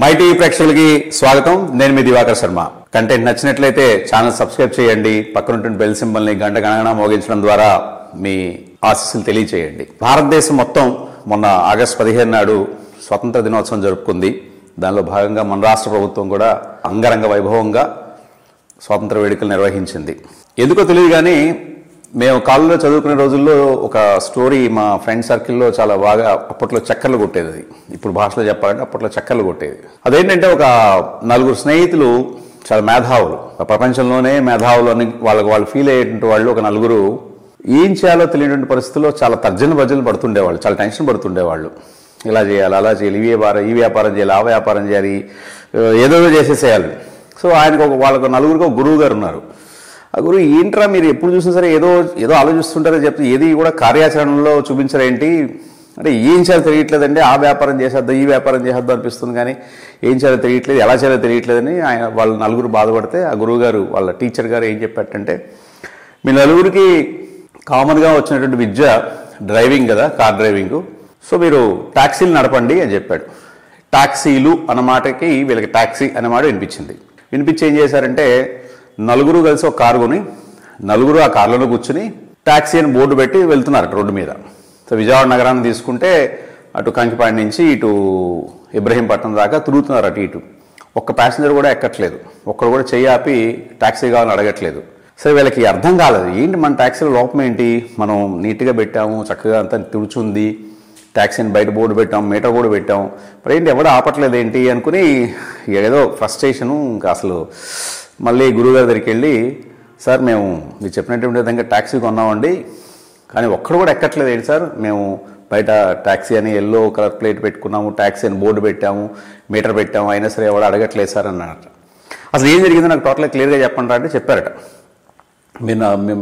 Mighty ప్రేక్షకులకి స్వాగతం. నేను మీ దివాకర్ శర్మ. కంటెంట్ నచ్చినట్లయితే ఛానల్ సబ్స్క్రైబ్ చేయండి. పక్కన బెల్ సింబల్ని గంట గణగణ మోగించడం ద్వారా మీ ఆశీస్సులు తెలియచేయండి. భారతదేశం మొత్తం మొన్న ఆగస్టు 15 నాడు స్వతంత్ర దినోత్సవం జరుపుకుంది. దానిలో భాగంగా మన రాష్ట్ర ప్రభుత్వం కూడా అంగరంగ వైభవంగా స్వాతంత్ర వేడుకలు నిర్వహించింది. ఎందుకో తెలియదు కానీ మేము కాలేజీలో చదువుకునే రోజుల్లో ఒక స్టోరీ మా ఫ్రెండ్ సర్కిల్లో చాలా బాగా అప్పట్లో చక్కర్లు కొట్టేది. అది ఇప్పుడు భాషలో చెప్పాలంటే అప్పట్లో చక్కర్లు కొట్టేది. అదేంటంటే ఒక నలుగురు స్నేహితులు చాలా మేధావులు, ప్రపంచంలోనే మేధావులు అని వాళ్ళు ఫీల్ అయ్యేటువంటి వాళ్ళు ఒక నలుగురు ఏం చేయాలో తెలియనటువంటి పరిస్థితుల్లో చాలా తర్జన భర్జనలు పడుతుండేవాళ్ళు, చాలా టెన్షన్ పడుతుండేవాళ్ళు. ఇలా చేయాలి, అలా చేయాలి, ఈ వ్యాపారం చేయాలి, ఆ వ్యాపారం చేయాలి, ఏదో చేసేసేయాలి. సో వాళ్ళకు నలుగురికి ఒక గురువు గారు ఉన్నారు. ఆ గురువు ఏంట్రా మీరు ఎప్పుడు చూసినా సరే ఏదో ఆలోచిస్తుంటారని చెప్తే ఏది కూడా కార్యాచరణలో చూపించరేంటి అంటే ఏం చేయాలో తెలియట్లేదండి, ఆ వ్యాపారం చేసేద్దాం ఈ వ్యాపారం చేసేద్దాం అనిపిస్తుంది కానీ ఏం చేయాలో తెలియట్లేదు, ఎలా చేయాలో తెలియట్లేదని వాళ్ళ నలుగురు బాధపడితే ఆ గురువు గారు వాళ్ళ టీచర్ గారు ఏం చెప్పారంటే మీ నలుగురికి కామన్గా వచ్చినటువంటి విద్య డ్రైవింగ్ కదా, కార్ డ్రైవింగ్, సో మీరు టాక్సీలు నడపండి అని చెప్పాడు. టాక్సీలు అన్నమాటకి వీళ్ళకి టాక్సీ అన్నమాట వినిపించి ఏం చేశారంటే నలుగురు కలిసి ఒక కారు కొని నలుగురు ఆ కార్లలో కూర్చుని టాక్సీ అని బోర్డు పెట్టి వెళ్తున్నారు రోడ్డు మీద. సో విజయవాడ నగరాన్ని తీసుకుంటే అటు కంకిపాడి నుంచి ఇటు ఇబ్రహీంపట్నం దాకా తిరుగుతున్నారు అటు ఇటు. ఒక్క ప్యాసింజర్ కూడా ఎక్కట్లేదు, ఒక్కడు కూడా చెయ్యి ఆపి టాక్సీ కావాలని అడగట్లేదు. సరే వీళ్ళకి అర్థం కాలేదు, ఏంటి మన టాక్సీలో లోపం ఏంటి, మనం నీట్గా పెట్టాము, చక్కగా అంతా తుడుచుంది, ట్యాక్సీని బయట బోర్డు పెట్టాం, మీటర్ కూడా పెట్టాం, మరి ఏంటి ఎవడో ఆపట్లేదు ఏంటి అనుకుని ఏదో ఫ్రస్ట్రేషను. ఇంకా అసలు మళ్ళీ గురువుగారి దగ్గరికి వెళ్ళి సార్ మేము మీరు చెప్పినటువంటి విధంగా ట్యాక్సీ కొన్నామండి కానీ ఒక్కడు కూడా ఎక్కట్లేదు ఏంటి సార్, మేము బయట ట్యాక్సీ అని ఎల్లో కలర్ ప్లేట్ పెట్టుకున్నాము, ట్యాక్సీ అని బోర్డు పెట్టాము, మీటర్ పెట్టాము, అయినా సరే ఎవడో అడగట్లేదు సార్ అన్నారట. అసలు ఏం జరిగిందో నాకు టోటల్గా క్లియర్గా చెప్పండి అంటే చెప్పారట,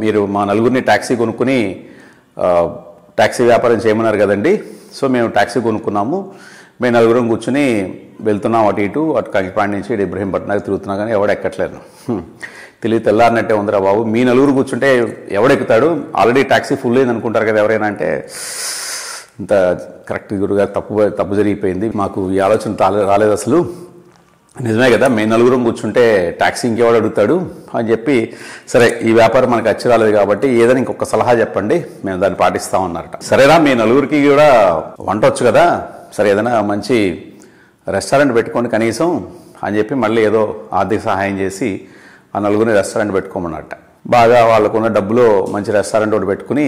మీరు మా నలుగురిని ట్యాక్సీ కొనుక్కుని ట్యాక్సీ వ్యాపారం చేయమన్నారు కదండి, సో మేము ట్యాక్సీ కొనుక్కున్నాము, మేము నలుగురం కూర్చుని వెళ్తున్నాం అటు ఇటు కంకిపాడి నుంచి ఇటు ఇబ్రహీంపట్నానికి తిరుగుతున్నాం కానీ ఎవడు ఎక్కట్లేదు. తెల్లారినట్టే ఉందిరా బాబు, మీ నలుగురు కూర్చుంటే ఎవడెక్కుతాడు, ఆల్రెడీ ట్యాక్సీ ఫుల్ అయింది అనుకుంటారు కదా ఎవరైనా అంటే, ఇంత కరెక్ట్ గురుగారు తప్పు జరిగిపోయింది, మాకు ఈ ఆలోచన రాలేదు అసలు, నిజమే కదా మీ నలుగురం కూర్చుంటే ట్యాక్సీ ఇంకెవడు అడుగుతాడు అని చెప్పి, సరే ఈ వ్యాపారం మనకు వచ్చి రాలేదు కాబట్టి ఏదైనా ఇంకొక సలహా చెప్పండి మేము దాన్ని పాటిస్తామన్నారట. సరేనా మీ నలుగురికి కూడా వంట వచ్చు కదా, సరే ఏదైనా మంచి రెస్టారెంట్ పెట్టుకోండి కనీసం అని చెప్పి మళ్ళీ ఏదో ఆర్థిక సహాయం చేసి ఆ నలుగురిని రెస్టారెంట్ పెట్టుకోమన్నట్ట. బాగా వాళ్ళకున్న డబ్బులో మంచి రెస్టారెంట్ ఒకటి పెట్టుకుని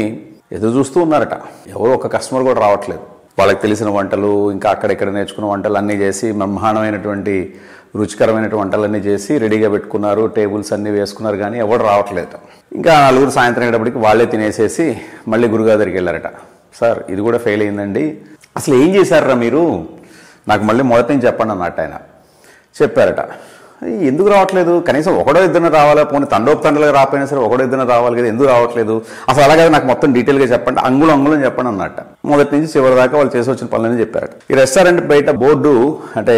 ఎదురు చూస్తూ ఉన్నారట. ఎవరు ఒక కస్టమర్ కూడా రావట్లేదు. వాళ్ళకి తెలిసిన వంటలు ఇంకా అక్కడెక్కడ నేర్చుకున్న వంటలు అన్నీ చేసి బ్రహ్మాండమైనటువంటి రుచికరమైనటువంటి వంటలన్నీ చేసి రెడీగా పెట్టుకున్నారు, టేబుల్స్ అన్నీ వేసుకున్నారు కానీ ఎవరు రావట్లేదు. ఇంకా నలుగురు సాయంత్రం అయ్యేటప్పటికి వాళ్ళే తినేసేసి మళ్ళీ గురుగారి దగ్గరికి వెళ్ళారట. సార్ ఇది కూడా ఫెయిల్ అయిందండి, అసలు ఏం చేశారా మీరు, నాకు మళ్ళీ మొదటి నుంచి చెప్పండి అన్నట్టు ఆయన చెప్పారట. ఎందుకు రావట్లేదు, కనీసం ఒకడో ఇద్దరు రావాలా, పోనీ తండోపతండలుగా రాకపోయినా సరే ఒకడో ఇద్దరు రావాలి కదా, ఎందుకు రావట్లేదు అసలు, అలాగే నాకు మొత్తం డీటెయిల్గా చెప్పండి, అంగుళం చెప్పండి అన్నట్ట. మొదటి నుంచి చివరి దాకా వాళ్ళు చేసి వచ్చిన పనులని చెప్పారట. ఈ రెస్టారెంట్ బయట బోర్డు అంటే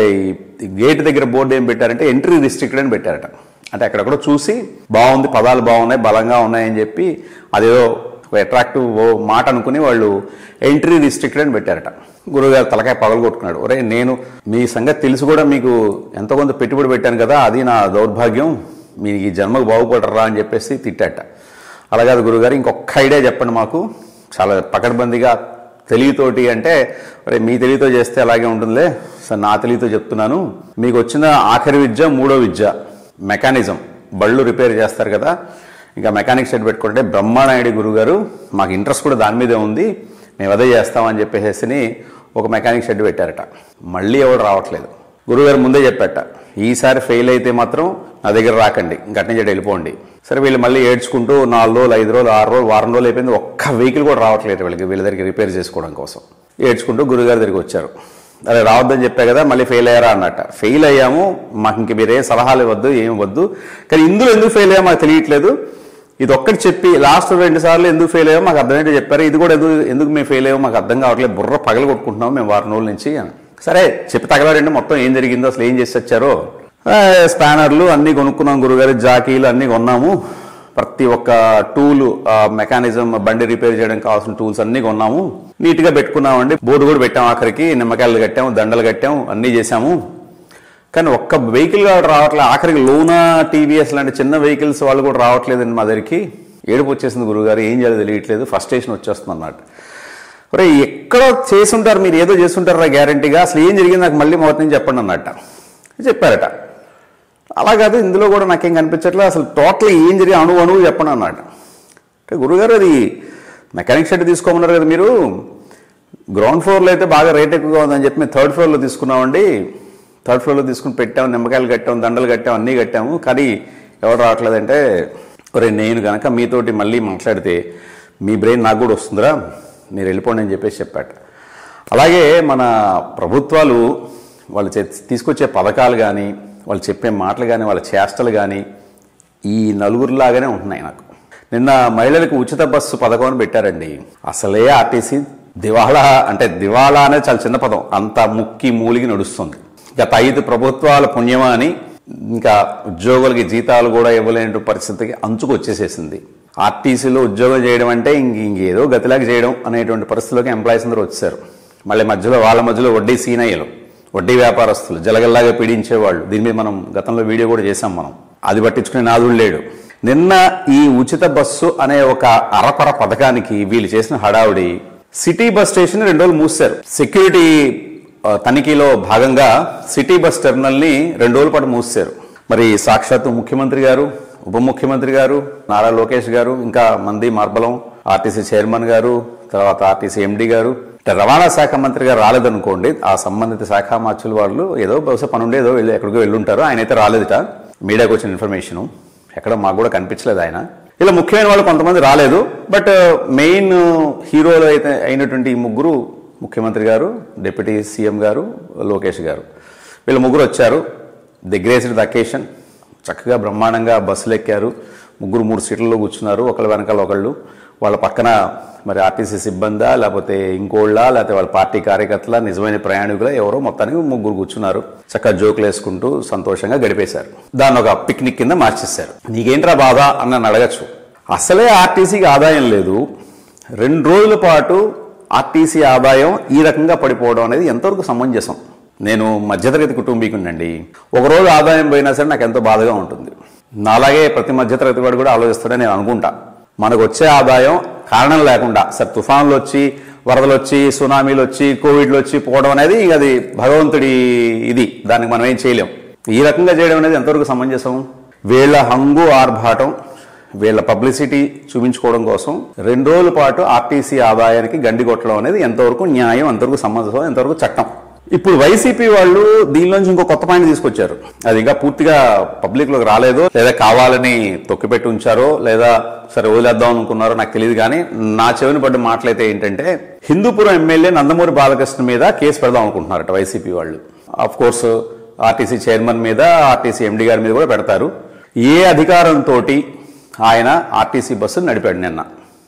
ఈ గేట్ దగ్గర బోర్డు ఏం పెట్టారంటే ఎంట్రీ రిస్ట్రిక్టెడ్ అని పెట్టారట. అంటే అక్కడెక్కడో చూసి బాగుంది, పదాలు బాగున్నాయి, బలంగా ఉన్నాయని చెప్పి అదేదో అట్రాక్టివ్ మాట అనుకుని వాళ్ళు ఎంట్రీ రిస్ట్రిక్టెడ్ అని పెట్టారట. గురువుగారు తలకాయ పగలు కొట్టుకున్నాడు, ఒరే నేను మీ సంగతి తెలిసి కూడా మీకు ఎంతో కొంత పెట్టుబడి పెట్టాను కదా, అది నా దౌర్భాగ్యం, మీకు ఈ జన్మకు బాగుపడరా అని చెప్పేసి తిట్టాట. అలాగే గురువుగారు ఇంకొక ఐడియా చెప్పండి మాకు, చాలా పకడ్బందీగా తెలివితోటి అంటే, ఒరే మీ తెలివితో చేస్తే అలాగే ఉంటుందిలే సార్, నా తెలివితో చెప్తున్నాను, మీకు వచ్చిన ఆఖరి విద్య మూడో విద్య మెకానిజం, బళ్ళు రిపేర్ చేస్తారు కదా, ఇంకా మెకానిక్ షెడ్ పెట్టుకుంటే బ్రహ్మానాయుడు గురుగారు మాకు ఇంట్రెస్ట్ కూడా దాని మీదే ఉంది, మేము అదే చేస్తామని చెప్పేసి ఒక మెకానిక్ షెడ్ పెట్టారట. మళ్ళీ ఎవరు రావట్లేదు. గురుగారు ముందే చెప్పాట, ఈసారి ఫెయిల్ అయితే మాత్రం నా దగ్గర రాకండి, ఇంకటి నుంచి వెళ్ళిపోండి. సరే వీళ్ళు మళ్ళీ ఏడ్చుకుంటూ 4 రోజులు 5 రోజులు 6 రోజులు వారం రోజులు అయిపోయింది, ఒక్క వెహికల్ కూడా రావట్లేదు వీళ్ళ దగ్గరికి రిపేర్ చేసుకోవడం కోసం. ఏడ్చుకుంటూ గురుగారి దగ్గరికి వచ్చారు. అరే రావద్దని చెప్పా కదా, మళ్ళీ ఫెయిల్ అయ్యారా అన్నట్ట. ఫెయిల్ అయ్యాము, మాకు ఇంక మీరే సలహాలు ఇవ్వద్దు, ఏమి వద్దు, కానీ ఇందులో ఎందుకు ఫెయిల్ అయ్యామో మాకు తెలియట్లేదు, ఇది ఒక్కటి చెప్పి లాస్ట్ 2 సార్లు ఎందుకు ఫెయిల్ అయ్యామో మాకు అర్థమైతే చెప్పారు, ఇది కూడా ఎందుకు మేము ఫెయిల్ అయ్యామో మాకు అర్థం కావట్లేదు, బుర్ర పగలు కొట్టుకుంటున్నాము మేము వారం రోజుల నుంచి. సరే చెప్పి తగలారండి మొత్తం ఏం జరిగిందో, అసలు ఏం చేసి వచ్చారో. స్పానర్లు అన్నీ కొనుక్కున్నాం గురుగారు, జాకీలు అన్నీ కొన్నాము, ప్రతి ఒక్క టూల్ మెకానిజం బండి రిపేర్ చేయడానికి కావాల్సిన టూల్స్ అన్నీ కొన్నాము, నీట్గా పెట్టుకున్నామండి, బోర్డు కూడా పెట్టాము, ఆఖరికి నిమ్మకాయలు కట్టాము, దండలు కట్టాము, అన్నీ చేశాము. కానీ ఒక్క వెహికల్ కూడా రావట్లేదు. ఆఖరికి లోనా టీవీఎస్ లాంటి చిన్న వెహికల్స్ వాళ్ళు కూడా రావట్లేదండి మా దగ్గరికి. ఏడుపు వచ్చేసింది గురుగారు, ఏం చేయాలో తెలియట్లేదు, ఫ్రస్ట్రేషన్ వచ్చేస్తుంది అన్నమాట. ఒరే ఎక్కడో చేసుంటారు, మీరు ఏదో చేస్తుంటారా గ్యారంటీగా, అసలు ఏం జరిగింది నాకు మళ్ళీ మొదటి నుంచి చెప్పండి అన్నట్ట చెప్పారట. అలా కాదు, ఇందులో కూడా నాకేం కనిపించట్లేదు, అసలు టోటల్ ఏం జరిగి అణువు చెప్పండి అన్నమాట. అంటే గురుగారు అది మెకానిక్ షెడ్ తీసుకోమన్నారు కదా మీరు, గ్రౌండ్ ఫ్లోర్లో అయితే బాగా రేట్ ఎక్కువగా ఉందని చెప్పి మేము థర్డ్ ఫ్లోర్లో తీసుకున్నామండి. థర్డ్ ఫ్లోర్లో తీసుకుని పెట్టాము, నిమ్మకాయలు కట్టాము, దండలు కట్టాము, అన్నీ కట్టాము, కానీ ఎవరు రావట్లేదంటే ఒరే నేను కనుక మీతోటి మళ్ళీ మాట్లాడితే మీ బ్రెయిన్ నాకు కూడా వస్తుందిరా, మీరు వెళ్ళిపోండి అని చెప్పేసి చెప్పాట. అలాగే మన ప్రభుత్వాలు వాళ్ళు తీసుకొచ్చే పథకాలు కానీ, వాళ్ళు చెప్పే మాటలు కానీ, వాళ్ళ చేష్టలు కానీ ఈ నలుగురిలాగానే ఉంటున్నాయి నాకు. నిన్న మహిళలకు ఉచిత బస్సు పథకం అని పెట్టారండి. అసలే ఆర్టీసీ దివాళా, అంటే దివాళా అనేది చాలా చిన్న పదం, అంత ముక్కి మూలిగి నడుస్తుంది. గత 5 ప్రభుత్వాల పుణ్యమా అని ఇంకా ఉద్యోగులకి జీతాలు కూడా ఇవ్వలేని పరిస్థితికి అంచుకు వచ్చేసేసింది. ఆర్టీసీలో ఉద్యోగం చేయడం అంటే ఇంకేదో గతిలాగా చేయడం అనేటువంటి పరిస్థితుల్లోకి ఎంప్లాయీస్ అందరూ వచ్చారు. మళ్ళీ వాళ్ళ మధ్యలో వడ్డీ సీనయ్యలు, వడ్డీ వ్యాపారస్తులు జలగల్లాగా పీడించేవాళ్ళు. దీని మీద మనం గతంలో వీడియో కూడా చేశాం మనం. అది పట్టించుకునే నాదుడు లేడు. నిన్న ఈ ఉచిత బస్సు అనే ఒక అరకొర పథకానికి వీళ్ళు చేసిన హడావుడి, సిటీ బస్ స్టేషన్ 2 రోజులు మూసారు. సెక్యూరిటీ తనిఖీలో భాగంగా సిటీ బస్ టెర్మినల్ ని 2 రోజుల పాటు మూసారు. మరి సాక్షాత్తు ముఖ్యమంత్రి గారు, ఉప ముఖ్యమంత్రి గారు, నారా లోకేష్ గారు, ఇంకా మంది మార్బలం, ఆర్టీసీ చైర్మన్ గారు, తర్వాత ఆర్టీసీ ఎండీ గారు, రవాణా శాఖ మంత్రి గారు రాలేదనుకోండి, ఆ సంబంధిత శాఖ మార్చుల వాళ్ళు ఏదో బహుశా పనుండి ఏదో ఎక్కడికో వెళ్ళుంటారు. ఆయన అయితే రాలేదుట, మీడియాకు వచ్చిన ఇన్ఫర్మేషను ఎక్కడ మాకు కూడా కనిపించలేదు ఆయన. ఇలా ముఖ్యమైన వాళ్ళు కొంతమంది రాలేదు. బట్ మెయిన్ హీరోలు అయితే అయినటువంటి ఈ ముగ్గురు, ముఖ్యమంత్రి గారు, డిప్యూటీ సీఎం గారు, లోకేష్ గారు, వీళ్ళు ముగ్గురు వచ్చారు. ది గ్రేస్డ్ అకేషన్, చక్కగా బ్రహ్మాండంగా బస్సులు ఎక్కారు. ముగ్గురు 3 సీట్లలో కూర్చున్నారు, ఒకళ్ళ వెనకాల ఒకళ్ళు. వాళ్ళ పక్కన మరి ఆర్టీసీ సిబ్బందా, లేకపోతే ఇంకోళ్ళ, లేకపోతే వాళ్ళ పార్టీ కార్యకర్తల, నిజమైన ప్రయాణికుల, ఎవరో మొత్తానికి ముగ్గురు కూర్చున్నారు. చక్కగా జోకులు వేసుకుంటూ సంతోషంగా గడిపేశారు. దాన్ని ఒక పిక్నిక్ కింద మార్చేశారు. నీకేంట్రా బాధ అని నన్ను అడగచ్చు. అసలే ఆర్టీసీకి ఆదాయం లేదు, 2 రోజుల పాటు ఆర్టీసీ ఆదాయం ఈ రకంగా పడిపోవడం అనేది ఎంతవరకు సమంజసం? నేను మధ్యతరగతి కుటుంబీకునండి. ఒకరోజు ఆదాయం పోయినా సరే నాకు ఎంతో బాధగా ఉంటుంది. నాలాగే ప్రతి మధ్యతరగతి వాడు కూడా ఆలోచిస్తాడని నేను అనుకుంటా. మనకు వచ్చే ఆదాయం కారణం లేకుండా, సరే తుఫాన్లు వచ్చి, వరదలు వచ్చి, సునామీలు వచ్చి, కోవిడ్లు వచ్చి పోవడం అనేది అది భగవంతుడి ఇది, దానికి మనం ఏం చేయలేం. ఈ రకంగా చేయడం అనేది ఎంతవరకు సమంజసం? వీళ్ళ హంగు ఆర్భాటం, వీళ్ళ పబ్లిసిటీ చూపించుకోవడం కోసం 2 రోజుల పాటు ఆర్టీసీ ఆదాయానికి గండి కొట్టడం అనేది ఎంతవరకు న్యాయం, ఎంతవరకు సమంజసం, ఎంతవరకు చట్టం? ఇప్పుడు వైసీపీ వాళ్ళు దీనిలోంచి ఇంకో కొత్త పాయింట్ తీసుకొచ్చారు. అది ఇంకా పూర్తిగా పబ్లిక్ లోకి రాలేదు, లేదా కావాలని తొక్కిపెట్టి ఉంచారో, లేదా సరే వదిలేద్దాం అనుకున్నారో నాకు తెలియదు. కానీ నా చెవిని పడ్డ మాటలైతే ఏంటంటే, హిందూపురం ఎమ్మెల్యే నందమూరి బాలకృష్ణ మీద కేసు పెడదాం అనుకుంటున్నారట వైసీపీ వాళ్ళు. ఆఫ్ కోర్స్ ఆర్టీసీ చైర్మన్ మీద, ఆర్టీసీ ఎండీ గారి మీద కూడా పెడతారు. ఏ అధికారంతో ఆయన ఆర్టీసీ బస్సును నడిపాడు? నిన్న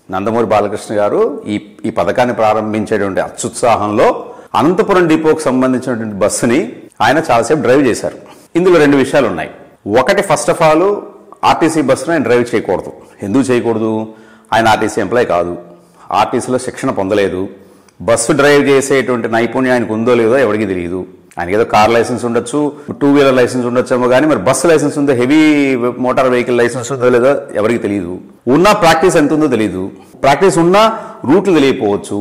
నందమూరి బాలకృష్ణ గారు ఈ పథకాన్ని ప్రారంభించేటువంటి అత్యుత్సాహంలో అనంతపురం డిపోకు సంబంధించినటువంటి బస్సుని ఆయన చాలాసేపు డ్రైవ్ చేశారు. ఇందులో 2 విషయాలు ఉన్నాయి. ఒకటి, ఫస్ట్ ఆఫ్ ఆల్ ఆర్టీసీ బస్సును ఆయన డ్రైవ్ చేయకూడదు. ఎందుకు చేయకూడదు? ఆయన ఆర్టీసీ ఎంప్లాయ్ కాదు, ఆర్టీసీలో శిక్షణ పొందలేదు, బస్సు డ్రైవ్ చేసేటువంటి నైపుణ్యం ఆయనకు ఉందో లేదో ఎవరికి తెలియదు. ఆయనకి ఏదో కార్ లైసెన్స్ ఉండొచ్చు, 2 వీలర్ లైసెన్స్ ఉండొచ్చేమో, కానీ మరి బస్సు లైసెన్స్ ఉందో, హెవీ మోటార్ వెహికల్ లైసెన్స్ ఉందో లేదో ఎవరికి తెలియదు. ఉన్నా ప్రాక్టీస్ ఎంత ఉందో తెలియదు, ప్రాక్టీస్ ఉన్నా రూట్లు తెలియకపోవచ్చు.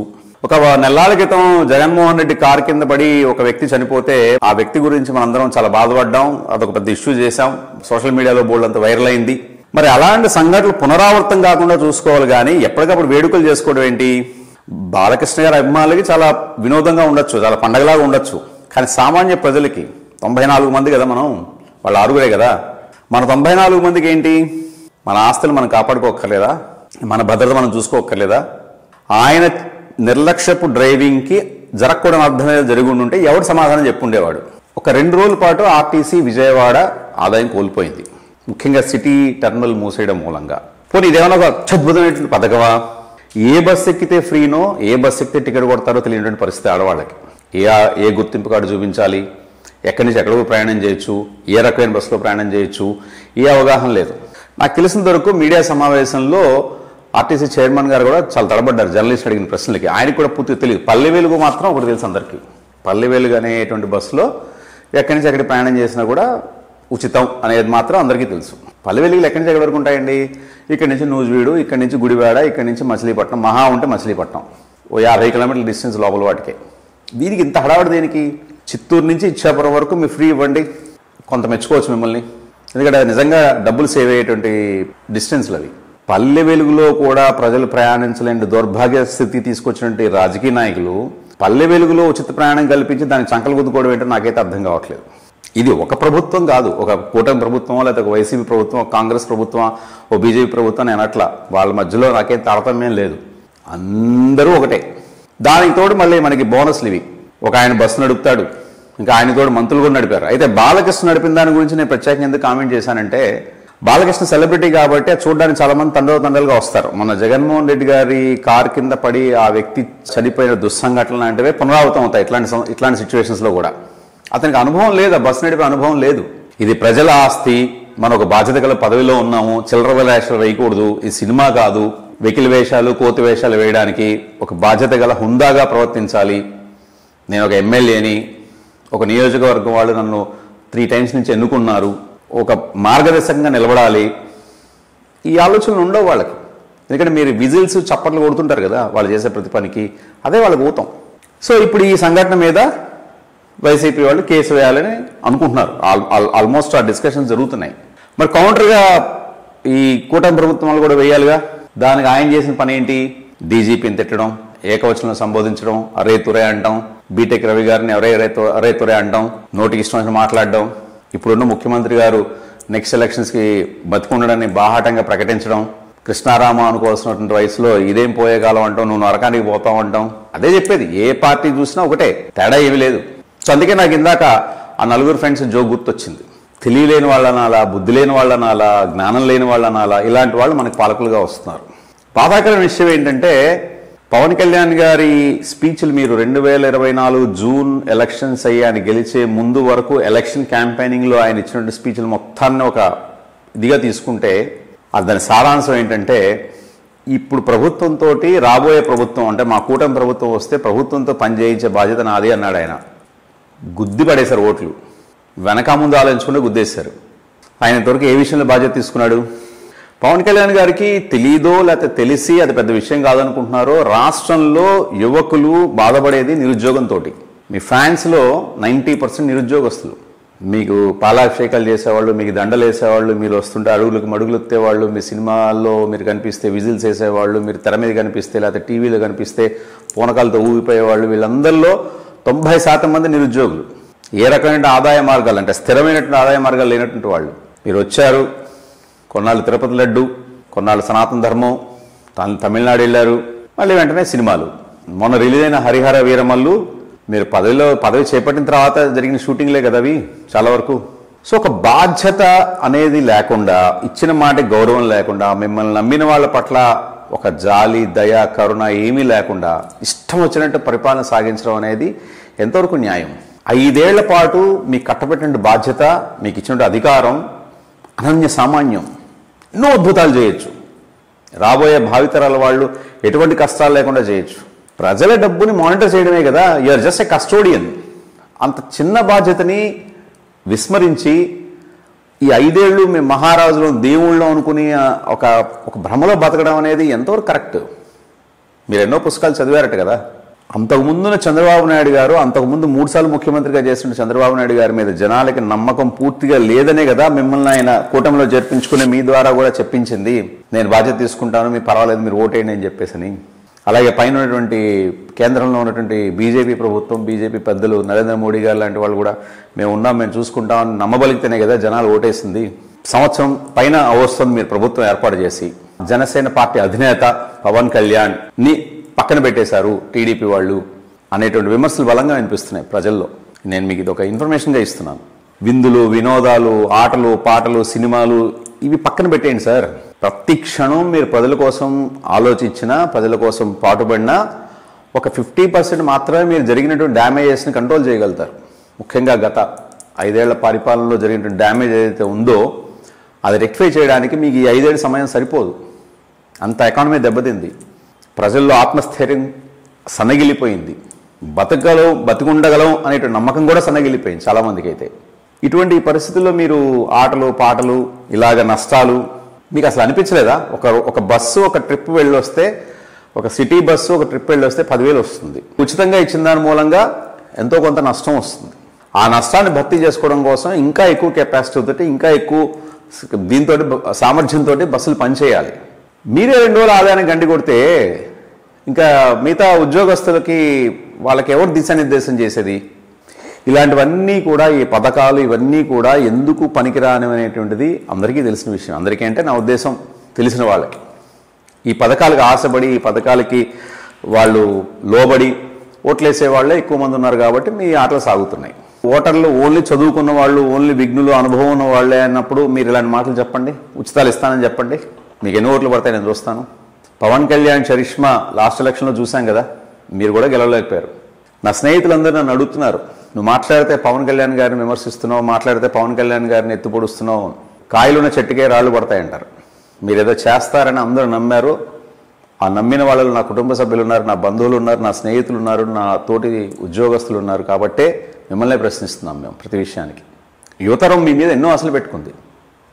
ఒక నెలల క్రితం జగన్మోహన్ రెడ్డి కారు కింద పడి ఒక వ్యక్తి చనిపోతే ఆ వ్యక్తి గురించి మనందరం చాలా బాధపడ్డాం, అదొక పెద్ద ఇష్యూ చేశాం, సోషల్ మీడియాలో బోల్డ్ అంత వైరల్ అయింది. మరి అలాంటి సంఘటనలు పునరావృతం కాకుండా చూసుకోవాలి, కానీ ఎప్పటికప్పుడు వేడుకలు చేసుకోవడం ఏంటి? బాలకృష్ణ గారి అభిమానులకి చాలా వినోదంగా ఉండొచ్చు, చాలా పండగలాగా ఉండొచ్చు, కానీ సామాన్య ప్రజలకి 94 మంది కదా మనం, వాళ్ళ 6గురే కదా, మన 94 మందికి ఏంటి? మన ఆస్తులు మనం కాపాడుకోక్కర్లేదా? మన భద్రత మనం చూసుకోక్కర్లేదా? ఆయన నిర్లక్ష్యపు డ్రైవింగ్ కి జరగకూడని అర్థమే జరిగి ఉంటే ఎవరు సమాధానం చెప్పుండేవాడు? ఒక 2 రోజుల పాటు ఆర్టీసీ విజయవాడ ఆదాయం కోల్పోయింది, ముఖ్యంగా సిటీ టర్మినల్ మూసేయడం మూలంగా. పోనీ ఇదేమన్నా ఒక అత్యద్భుతమైనటువంటి పథకమా? ఏ బస్సు ఎక్కితే ఫ్రీనో, ఏ బస్సు ఎక్కితే టికెట్ కొడతారో తెలియనటువంటి పరిస్థితి ఆడవాళ్ళకి. ఏ గుర్తింపు కార్డు చూపించాలి, ఎక్కడి నుంచి ఎక్కడికి ప్రయాణం చేయొచ్చు, ఏ రకమైన బస్సులో ప్రయాణం చేయొచ్చు, ఏ అవగాహన లేదు. నాకు తెలిసినంత వరకు మీడియా సమావేశంలో ఆర్టీసీ చైర్మన్ గారు కూడా చాలా తడబడ్డారు జర్నలిస్ట్ అడిగిన ప్రశ్నలకి. ఆయనకు కూడా పూర్తిగా తెలియదు. పల్లె వెలుగు మాత్రం ఒకటి తెలుసు అందరికీ. పల్లె వెలుగు అనేటువంటి బస్సులో ఎక్కడి నుంచి ఎక్కడికి ప్రయాణం చేసినా కూడా ఉచితం అనేది మాత్రం అందరికీ తెలుసు. పల్లె వెలుగులు ఎక్కడి నుంచి ఎక్కడి వరకు ఉంటాయండి? ఇక్కడి నుంచి నూజివీడు, ఇక్కడి నుంచి గుడివాడ, ఇక్కడి నుంచి మచిలీపట్నం, మహా ఉంటే మచిలీపట్నం ఓ 50 కిలోమీటర్ల డిస్టెన్స్ లోపల వాటికే. దీనికి ఇంత హడావుడి దేనికి? చిత్తూరు నుంచి ఇచ్చాపురం వరకు మీరు ఫ్రీ ఇవ్వండి, కొంత మెచ్చుకోవచ్చు మిమ్మల్ని. ఎందుకంటే నిజంగా డబ్బులు సేవ్ అయ్యేటువంటి డిస్టెన్స్లు అవి. పల్లె వెలుగులో కూడా ప్రజలు ప్రయాణించలేని దౌర్భాగ్య స్థితి తీసుకొచ్చినటువంటి రాజకీయ నాయకులు పల్లె వెలుగులో ఉచిత ప్రయాణం కల్పించి దానికి చంకలు గుద్దుకోవడం ఏంటో నాకైతే అర్థం కావట్లేదు. ఇది ఒక ప్రభుత్వం కాదు, ఒక కూటమి ప్రభుత్వం, లేకపోతే ఒక వైసీపీ ప్రభుత్వం, కాంగ్రెస్ ప్రభుత్వం, ఓ బీజేపీ ప్రభుత్వం, నేను అట్లా వాళ్ళ మధ్యలో నాకేం తారతమ్యం లేదు, అందరూ ఒకటే. దానికి తోడు మళ్ళీ మనకి బోనస్లు ఇవి. ఒక ఆయన బస్సు నడుపుతాడు, ఇంకా ఆయన తోడు మంత్రులు కూడా నడిపారు. అయితే బాలకృష్ణ నడిపిన దాని గురించి నేను ప్రత్యేకంగా ఎందుకు కామెంట్ చేశానంటే, బాలకృష్ణ సెలబ్రిటీ కాబట్టి అది చూడడానికి చాలా మంది తండలుగా వస్తారు. మన జగన్మోహన్ రెడ్డి గారి కారు కింద పడి ఆ వ్యక్తి చనిపోయిన దుస్సంఘటనలు లాంటివే పునరావృతం అవుతాయి ఇట్లాంటి సిచ్యువేషన్స్ లో కూడా. అతనికి అనుభవం లేదు, ఆ బస్సు నడిపే అనుభవం లేదు. ఇది ప్రజల ఆస్తి, మనం ఒక బాధ్యత గల పదవిలో ఉన్నాము, చిల్లర వేషాలు వేయకూడదు, ఇది సినిమా కాదు, వెకిలి వేషాలు కోతి వేషాలు వేయడానికి ఒక బాధ్యత గల హుందాగా ప్రవర్తించాలి. నేను ఒక ఎమ్మెల్యేని, ఒక నియోజకవర్గం వాళ్ళు నన్ను 3 times నుంచి ఎన్నుకున్నారు, ఒక మార్గదర్శకంగా నిలబడాలి, ఈ ఆలోచనలు ఉండవు వాళ్ళకి. ఎందుకంటే మీరు విజిల్స్ చప్పట్లు కొడుతుంటారు కదా వాళ్ళు చేసే ప్రతి పనికి, అదే వాళ్ళకి ఊతం. సో ఇప్పుడు ఈ సంఘటన మీద వైసీపీ వాళ్ళు కేసు వేయాలని అనుకుంటున్నారు. ఆల్మోస్ట్ ఆ డిస్కషన్స్ జరుగుతున్నాయి. మరి కౌంటర్గా ఈ కూటమి ప్రభుత్వం వాళ్ళు కూడా వేయాలిగా. దానికి ఆయన చేసిన పని ఏంటి? డీజీపీని తిట్టడం, ఏకవచనంలో సంబోధించడం, అరే తురే అంటాం, బీటెక్ రవి గారిని అరే తురే అంటాం, నోటికి ఇష్టం వచ్చిన మాట్లాడడం, ఇప్పుడున్న ముఖ్యమంత్రి గారు నెక్స్ట్ ఎలక్షన్స్కి బతికుండడాన్ని బాహాటంగా ప్రకటించడం, కృష్ణారామ అనుకోవాల్సినటువంటి వయసులో ఇదేం పోయే కాలం అంటాం, నువ్వు నరకానికి పోతావు అంటాం. అదే చెప్పేది, ఏ పార్టీ చూసినా ఒకటే, తేడా ఏమీ లేదు. సో అందుకే నాకు ఇందాక ఆ 4 ఫ్రెండ్స్ జోక్ గుర్తొచ్చింది. తెలియలేని వాళ్ళనాలా, బుద్ధి లేని వాళ్ళనాలా, జ్ఞానం లేని వాళ్ళనాలా, ఇలాంటి వాళ్ళు మనకు పాలకులుగా వస్తున్నారు. బాధాకరమైన విషయం ఏంటంటే, పవన్ కళ్యాణ్ గారి స్పీచ్లు మీరు 2024 జూన్ ఎలక్షన్స్ అయ్యి ఆయన గెలిచే ముందు వరకు ఎలక్షన్ క్యాంపెయినింగ్లో ఆయన ఇచ్చినటువంటి స్పీచ్లు మొత్తాన్ని ఒక ఇదిగా తీసుకుంటే దాని సారాంశం ఏంటంటే, ఇప్పుడు ప్రభుత్వంతో రాబోయే ప్రభుత్వం అంటే మా కూటమి ప్రభుత్వం వస్తే ప్రభుత్వంతో పనిచేయించే బాధ్యత నాది అన్నాడు ఆయన. గుద్ది పడేశారు ఓట్లు, వెనక ముందు ఆలోచించుకుంటే గుద్దేశారు. ఆయన ఇంతవరకు ఏ విషయంలో బాధ్యత తీసుకున్నాడు? పవన్ కళ్యాణ్ గారికి తెలీదో లేకపోతే తెలిసి అది పెద్ద విషయం కాదనుకుంటున్నారో, రాష్ట్రంలో యువకులు బాధపడేది నిరుద్యోగంతో. మీ ఫ్యాన్స్లో 90% నిరుద్యోగస్తులు. మీకు పాలాభిషేకాలు చేసేవాళ్ళు, మీకు దండలు వేసేవాళ్ళు, మీరు వస్తుంటే అడుగులకు మడుగులు ఎత్తేవాళ్ళు, మీ సినిమాల్లో మీరు కనిపిస్తే విజిల్స్ వేసేవాళ్ళు, మీరు తెర మీద కనిపిస్తే లేకపోతే టీవీలో కనిపిస్తే పూనకాలతో ఊగిపోయేవాళ్ళు, వీళ్ళందరిలో 90% మంది నిరుద్యోగులు. ఏ రకమైన ఆదాయ మార్గాలు అంటే స్థిరమైనటువంటి ఆదాయ మార్గాలు లేనటువంటి వాళ్ళు. మీరు వచ్చారు, కొన్నాళ్ళు తిరుపతి లడ్డు, కొన్నాళ్ళు సనాతన ధర్మం, తమిళనాడు వెళ్ళారు, మళ్ళీ వెంటనే సినిమాలు. మొన్న రిలీజ్ అయిన హరిహర వీరమల్లు మీరు పదవి చేపట్టిన తర్వాత జరిగిన షూటింగ్లే కదా అవి చాలా వరకు. సో ఒక బాధ్యత అనేది లేకుండా, ఇచ్చిన మాటకి గౌరవం లేకుండా, మిమ్మల్ని నమ్మిన వాళ్ళ పట్ల ఒక జాలి, దయ, కరుణ ఏమీ లేకుండా ఇష్టం వచ్చినట్టు పరిపాలన సాగించడం అనేది ఎంతవరకు న్యాయం? 5 ఏళ్ల పాటు మీకు కట్టబెట్టిన బాధ్యత, మీకు ఇచ్చిన అధికారం అనన్య సామాన్యం. ఎన్నో అద్భుతాలు చేయొచ్చు. రాబోయే భావితరాల వాళ్ళు ఎటువంటి కష్టాలు లేకుండా చేయొచ్చు. ప్రజల డబ్బుని మానిటర్ చేయడమే కదా, యూఆర్ జస్ట్ ఏ కస్టోడియన్. అంత చిన్న బాధ్యతని విస్మరించి ఈ 5 ఏళ్ళు మేము మహారాజులో దేవుళ్ళు అనుకుని ఒక భ్రమలో బతకడం అనేది ఎంతవరకు కరెక్ట్? మీరు ఎన్నో పుస్తకాలు చదివారట కదా. అంతకుముందున చంద్రబాబు నాయుడు గారు, అంతకుముందు 3 సార్లు ముఖ్యమంత్రిగా చేస్తున్న చంద్రబాబు నాయుడు గారి మీద జనాలకి నమ్మకం పూర్తిగా లేదనే కదా మిమ్మల్ని ఆయన కూటమిలో చేర్పించుకునే మీ ద్వారా కూడా చెప్పించింది, నేను బాధ్యత తీసుకుంటాను, మీకు పర్వాలేదు, మీరు ఓటేయండి అని చెప్పేసి. అలాగే పైన ఉన్నటువంటి కేంద్రంలో ఉన్నటువంటి బీజేపీ ప్రభుత్వం, బీజేపీ పెద్దలు, నరేంద్ర మోడీ గారు లాంటి వాళ్ళు కూడా మేము ఉన్నాం, మేము చూసుకుంటామని నమ్మబలిగితేనే కదా జనాలు ఓటేసింది. సంవత్సరం పైన వస్తుంది మీరు ప్రభుత్వం ఏర్పాటు చేసి, జనసేన పార్టీ అధినేత పవన్ కళ్యాణ్ ని పక్కన పెట్టేశారు టీడీపీ వాళ్ళు అనేటువంటి విమర్శలు బలంగా వినిపిస్తున్నాయి ప్రజల్లో. నేను మీకు ఇది ఒక ఇన్ఫర్మేషన్గా ఇస్తున్నాను. విందులు, వినోదాలు, ఆటలు, పాటలు, సినిమాలు ఇవి పక్కన పెట్టేయండి సార్. ప్రతి క్షణం మీరు ప్రజల కోసం ఆలోచించినా, ప్రజల కోసం పాటుపడినా ఒక 50% మాత్రమే మీరు జరిగినటువంటి డ్యామేజెస్ని కంట్రోల్ చేయగలుగుతారు. ముఖ్యంగా గత 5 ఏళ్ల పరిపాలనలో జరిగినటువంటి డ్యామేజ్ ఏదైతే ఉందో అది రెక్టిఫై చేయడానికి మీకు ఈ 5 ఏళ్ళ సమయం సరిపోదు. అంత ఎకానమీ దెబ్బతింది, ప్రజల్లో ఆత్మస్థైర్యం సన్నగిలిపోయింది, బతికుండగలం అనేటువంటి నమ్మకం కూడా సన్నగిల్లిపోయింది చాలామందికి అయితే. ఇటువంటి పరిస్థితుల్లో మీరు ఆటలు పాటలు ఇలాగ నష్టాలు మీకు అసలు అనిపించలేదా? ఒక బస్సు ఒక ట్రిప్ వెళ్ళొస్తే, ఒక సిటీ బస్సు ఒక ట్రిప్ వెళ్ళొస్తే 10,000 వస్తుంది. ఉచితంగా ఇచ్చిన దాని మూలంగా ఎంతో కొంత నష్టం వస్తుంది. ఆ నష్టాన్ని భర్తీ చేసుకోవడం కోసం ఇంకా ఎక్కువ కెపాసిటీ తోటి, ఇంకా ఎక్కువ దీంతో సామర్థ్యంతో బస్సులు పనిచేయాలి. మీరే 2 రోజులు ఆదాయానికి గండి కొడితే ఇంకా మిగతా ఉద్యోగస్తులకి వాళ్ళకి ఎవరు దిశానిర్దేశం చేసేది? ఇలాంటివన్నీ కూడా, ఈ పథకాలు ఇవన్నీ కూడా ఎందుకు పనికిరానివనేటువంటిది అందరికీ తెలిసిన విషయం. అందరికీ అంటే నా ఉద్దేశం తెలిసిన వాళ్ళకి. ఈ పథకాలకు ఆశపడి, ఈ పథకాలకి వాళ్ళు లోబడి ఓట్లేసే వాళ్ళే ఎక్కువ మంది ఉన్నారు కాబట్టి మీ ఆటలు సాగుతున్నాయి. ఓటర్లు ఓన్లీ చదువుకున్న వాళ్ళు, ఓన్లీ విఘ్నులు, అనుభవం ఉన్న వాళ్ళే అన్నప్పుడు మీరు ఇలాంటి మాటలు చెప్పండి. ఉచితాలు ఇస్తానని చెప్పండి. మీకు ఎన్ని ఓట్లు పడతాయి నేను చూస్తాను. పవన్ కళ్యాణ్ చరిష్మా లాస్ట్ ఎలక్షన్లో చూశాం కదా, మీరు కూడా గెలవలేకపోయారు. నా స్నేహితులందరూ నన్ను అడుగుతున్నారు, నువ్వు మాట్లాడితే పవన్ కళ్యాణ్ గారిని విమర్శిస్తున్నావు, మాట్లాడితే పవన్ కళ్యాణ్ గారిని ఎత్తుపొడుస్తున్నావు, కాయలున్న చెట్టుకే రాళ్ళు పడతాయంటారు. మీరు ఏదో చేస్తారని అందరూ నమ్మారు. ఆ నమ్మిన వాళ్ళు నా కుటుంబ సభ్యులు ఉన్నారు, నా బంధువులు ఉన్నారు, నా స్నేహితులు ఉన్నారు, నా తోటి ఉద్యోగస్తులు ఉన్నారు. కాబట్టే మిమ్మల్నే ప్రశ్నిస్తున్నాం మేము ప్రతి విషయానికి. యువతరం మీ మీద ఎన్నో ఆశలు పెట్టుకుంది.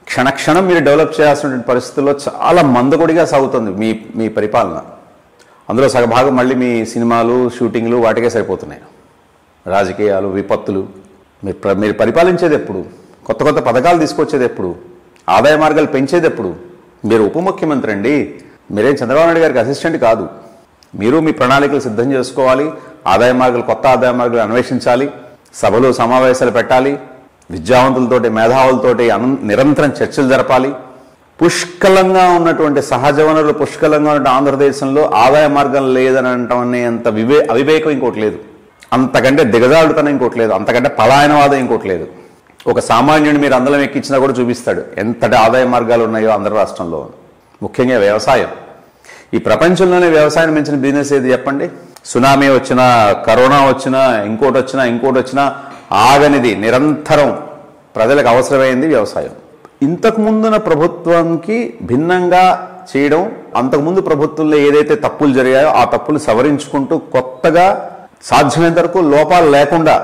క్షణక్షణం మీరు డెవలప్ చేయాల్సినటువంటి పరిస్థితుల్లో చాలా మందకొడిగా సాగుతుంది మీ పరిపాలన. అందులో సగభాగం మళ్ళీ మీ సినిమాలు, షూటింగ్లు వాటికే సరిపోతున్నాయి. రాజకీయాలు, విపత్తులు. మీరు పరిపాలించేది ఎప్పుడు? కొత్త కొత్త పథకాలు తీసుకొచ్చేది ఎప్పుడు? ఆదాయ మార్గాలు పెంచేది ఎప్పుడు? మీరు ఉప ముఖ్యమంత్రి అండి, మీరేం చంద్రబాబు నాయుడు గారికి అసిస్టెంట్ కాదు. మీరు మీ ప్రణాళికలు సిద్ధం చేసుకోవాలి, ఆదాయ మార్గాలు, కొత్త ఆదాయ మార్గాలు అన్వేషించాలి, సభలు సమావేశాలు పెట్టాలి, విద్యావంతులతోటి, మేధావులతోటి నిరంతరం చర్చలు జరపాలి. పుష్కలంగా ఉన్నటువంటి సహజ వనరులు పుష్కలంగా ఉన్న ఆంధ్రదేశంలో ఆదాయ మార్గం లేదని అంటామనే అంత అవివేకం ఇంకోటి లేదు. అంతకంటే దిగజారుడుతనం ఇంకోటి లేదు. అంతకంటే పలాయనవాదం ఇంకోటి లేదు. ఒక సామాన్యుడిని మీరు అందలం ఎక్కించినా కూడా చూపిస్తాడు ఎంతటి ఆదాయ మార్గాలు ఉన్నాయో ఆంధ్ర రాష్ట్రంలో. ముఖ్యంగా వ్యవసాయం. ఈ ప్రపంచంలోనే వ్యవసాయం మించిన బిజినెస్ ఏది చెప్పండి? సునామీ వచ్చినా, కరోనా వచ్చినా, ఇంకోటి వచ్చినా ఆగనిది, నిరంతరం ప్రజలకు అవసరమైంది వ్యవసాయం. ఇంతకుముందున ప్రభుత్వానికి భిన్నంగా చేయడం, అంతకుముందు ప్రభుత్వంలో ఏదైతే తప్పులు జరిగాయో ఆ తప్పులు సవరించుకుంటూ కొత్తగా సాధ్యమైనంత వరకు లోపాలు లేకుండా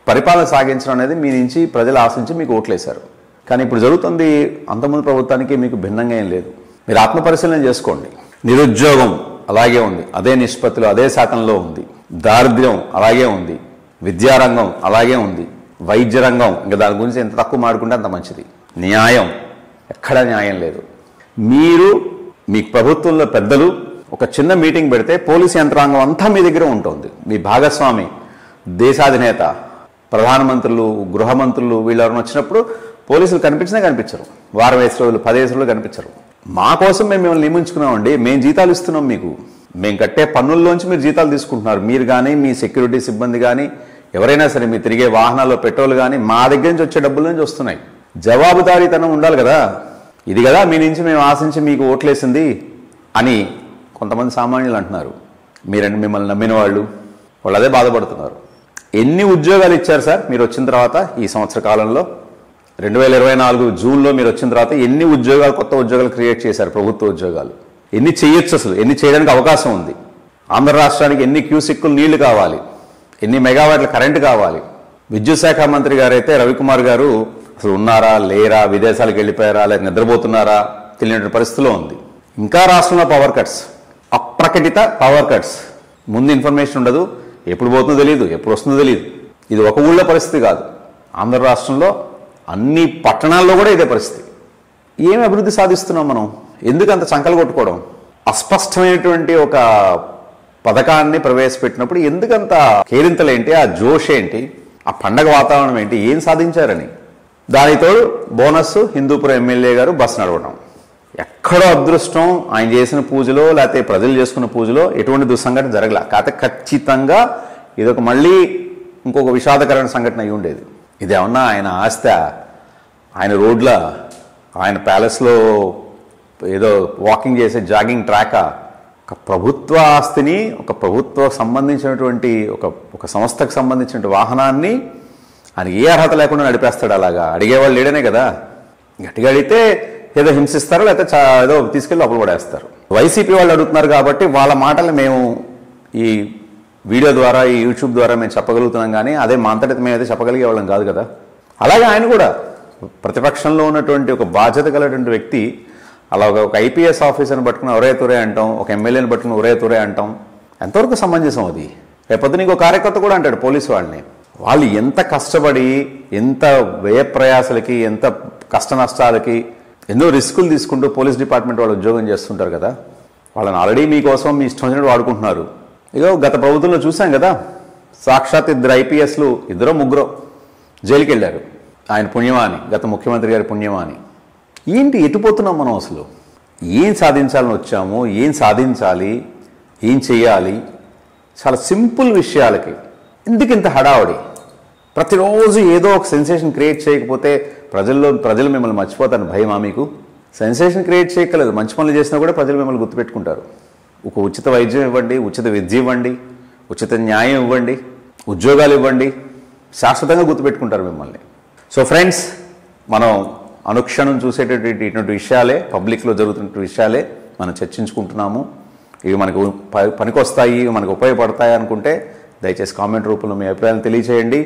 పరిపాలన సాగించడం అనేది మీ నుంచి ప్రజలు ఆశించి మీకు ఓట్లేశారు. కానీ ఇప్పుడు జరుగుతుంది అంతకుముందు ప్రభుత్వానికి మీకు భిన్నంగా ఏం లేదు. మీరు ఆత్మపరిశీలన చేసుకోండి. నిరుద్యోగం అలాగే ఉంది, అదే నిష్పత్తిలో, అదే శాతంలో ఉంది. దారిద్ర్యం అలాగే ఉంది. విద్యారంగం అలాగే ఉంది. వైద్య రంగం ఇంకా దాని గురించి ఎంత తక్కువ మాడుకుంటే అంత మంచిది. న్యాయం, ఎక్కడా న్యాయం లేదు. మీరు మీ ప్రభుత్వంలో పెద్దలు ఒక చిన్న మీటింగ్ పెడితే పోలీసు యంత్రాంగం అంతా మీ దగ్గర ఉంటుంది. మీ భాగస్వామి, దేశాధినేత, ప్రధానమంత్రులు, గృహమంత్రులు వీళ్ళెవరైనా వచ్చినప్పుడు పోలీసులు కనిపించరు. వారం 5 రోజులు, 15 రోజులు కనిపించరు. మా కోసం మేము మిమ్మల్ని నియమించుకున్నామండి, మేము జీతాలు ఇస్తున్నాం మీకు, మేము కట్టే పన్నుల్లోంచి మీరు జీతాలు తీసుకుంటున్నారు. మీరు కానీ, మీ సెక్యూరిటీ సిబ్బంది కానీ, ఎవరైనా సరే, మీరు తిరిగే వాహనాల్లో పెట్రోల్ కానీ మా దగ్గర నుంచి వచ్చే డబ్బుల నుంచి వస్తున్నాయి. జవాబుదారీతనం ఉండాలి కదా. ఇది కదా మీ నుంచి మేము ఆశించి మీకు ఓట్లేసింది అని కొంతమంది సామాన్యులు అంటున్నారు. మీరండి మిమ్మల్ని నమ్మిన వాళ్ళు అదే బాధపడుతున్నారు. ఎన్ని ఉద్యోగాలు ఇచ్చారు సార్ మీరు వచ్చిన తర్వాత? ఈ సంవత్సర కాలంలో 2024 జూన్లో మీరు వచ్చిన తర్వాత ఎన్ని ఉద్యోగాలు, కొత్త ఉద్యోగాలు క్రియేట్ చేశారు? ప్రభుత్వ ఉద్యోగాలు ఎన్ని చేయొచ్చు? అసలు ఎన్ని చేయడానికి అవకాశం ఉంది? ఆంధ్ర రాష్ట్రానికి ఎన్ని క్యూసెక్కులు నీళ్లు కావాలి? ఎన్ని మెగావాట్ల కరెంటు కావాలి? విద్యుత్ శాఖ మంత్రి గారైతే రవికుమార్ గారు అసలు ఉన్నారా లేరా, విదేశాలకు వెళ్ళిపోయారా, లేదా నిద్రపోతున్నారా తెలియని పరిస్థితిలో ఉంది. ఇంకా రాష్ట్రంలో పవర్ కట్స్, అప్రకటిత పవర్ కట్స్. ముందు ఇన్ఫర్మేషన్ ఉండదు, ఎప్పుడు పోతుందో తెలియదు, ఎప్పుడు వస్తుందో తెలియదు. ఇది ఒక ఊళ్ళో పరిస్థితి కాదు, ఆంధ్ర రాష్ట్రంలో అన్ని పట్టణాల్లో కూడా ఇదే పరిస్థితి. ఏమి అభివృద్ధి సాధిస్తున్నాం మనం? ఎందుకు అంత చంకలు కొట్టుకోవడం? అస్పష్టమైనటువంటి ఒక పథకాన్ని ప్రవేశపెట్టినప్పుడు ఎందుకంత కేరింతలేంటి, ఆ జోష్ ఏంటి, ఆ పండగ వాతావరణం ఏంటి, ఏం సాధించారని. దానితో బోనస్ హిందూపురం ఎమ్మెల్యే గారు బస్సు నడవడం. ఎక్కడో అదృష్టం, ఆయన చేసిన పూజలో లేకపోతే ప్రజలు చేసుకున్న పూజలో ఎటువంటి దుస్సంఘటన జరగల. కాకపోతే ఖచ్చితంగా ఇదొక మళ్ళీ ఇంకొక విషాదకరమైన సంఘటన అయి ఉండేది. ఇదేమన్నా ఆయన ఆస్తి, ఆయన రోడ్ల, ఆయన ప్యాలెస్లో ఏదో వాకింగ్ చేసే జాగింగ్ ట్రాకా? ఒక ప్రభుత్వ ఆస్తిని, ఒక ప్రభుత్వ సంబంధించినటువంటి ఒక సంస్థకు సంబంధించిన వాహనాన్ని ఆయన ఏ అర్హత లేకుండా నడిపేస్తాడు. అలాగా అడిగేవాళ్ళు లేడనే కదా. గట్టిగా అడిగితే ఏదో హింసిస్తారు, లేకపోతే ఏదో తీసుకెళ్ళి లోపల పడేస్తారు. వైసీపీ వాళ్ళు అడుగుతున్నారు కాబట్టి వాళ్ళ మాటలు మేము ఈ వీడియో ద్వారా ఈ యూట్యూబ్ ద్వారా మేము చెప్పగలుగుతున్నాం, కానీ అదే మా అంతటి మేమైతే చెప్పగలిగే వాళ్ళం కాదు కదా. అలాగే ఆయన కూడా ప్రతిపక్షంలో ఉన్నటువంటి ఒక బాధ్యత కలిగినటువంటి వ్యక్తి అలా ఒక ఐపీఎస్ ఆఫీసర్ని పట్టుకుని ఒరే తురే అంటాం, ఒక ఎమ్మెల్యేని పట్టుకుని ఒరే తురే అంటాం, ఎంతవరకు సమంజసం అది? రేపొద్దు నీకు కార్యకర్త కూడా అంటాడు పోలీసు వాళ్ళని. వాళ్ళు ఎంత కష్టపడి, ఎంత వ్యయ ప్రయాసలకి, ఎంత కష్ట నష్టాలకి, ఎన్నో రిస్కులు తీసుకుంటూ పోలీస్ డిపార్ట్మెంట్ వాళ్ళు ఉద్యోగం చేస్తుంటారు కదా. వాళ్ళని ఆల్రెడీ మీకోసం మీ ఇష్టం వచ్చినట్టు వాడుకుంటున్నారు. ఇగో గత ప్రభుత్వంలో చూసాం కదా, సాక్షాత్ 2 ఐపీఎస్లు 2-3 జైలుకి వెళ్ళారు. ఆయన పుణ్యమాని, గత ముఖ్యమంత్రి గారి పుణ్యమాని. ఏంటి ఎటుపోతున్నాం మనం? అసలు ఏం సాధించాలని వచ్చాము, ఏం సాధించాలి, ఏం చేయాలి? చాలా సింపుల్ విషయాలకి ఎందుకు ఇంత హడావడి? ప్రతిరోజు ఏదో ఒక సెన్సేషన్ క్రియేట్ చేయకపోతే ప్రజలు మిమ్మల్ని మర్చిపోతారని భయమా మీకు? సెన్సేషన్ క్రియేట్ చేయక్కలేదు, మంచి పనులు చేసినా కూడా ప్రజలు మిమ్మల్ని గుర్తుపెట్టుకుంటారు. ఒక ఉచిత వైద్యం ఇవ్వండి, ఉచిత విద్య ఇవ్వండి, ఉచిత న్యాయం ఇవ్వండి, ఉద్యోగాలు ఇవ్వండి, శాశ్వతంగా గుర్తుపెట్టుకుంటారు మిమ్మల్ని. సో ఫ్రెండ్స్, మనం అనుక్షణం చూసేటటువంటి ఇటువంటి విషయాలే, పబ్లిక్లో జరుగుతున్న విషయాలే మనం చర్చించుకుంటున్నాము. ఇవి మనకు పనికొస్తాయి, మనకు ఉపయోగపడతాయి అనుకుంటే దయచేసి కామెంట్ రూపంలో మీ అభిప్రాయాలను తెలియచేయండి.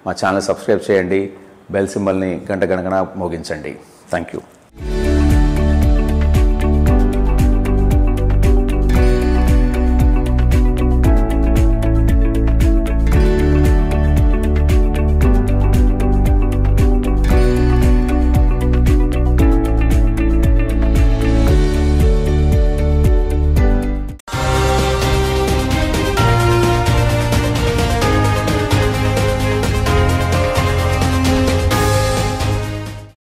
మా ఛానల్ సబ్స్క్రైబ్ చేయండి, బెల్ సింబల్ని గంట గణగణ మోగించండి. Thank you.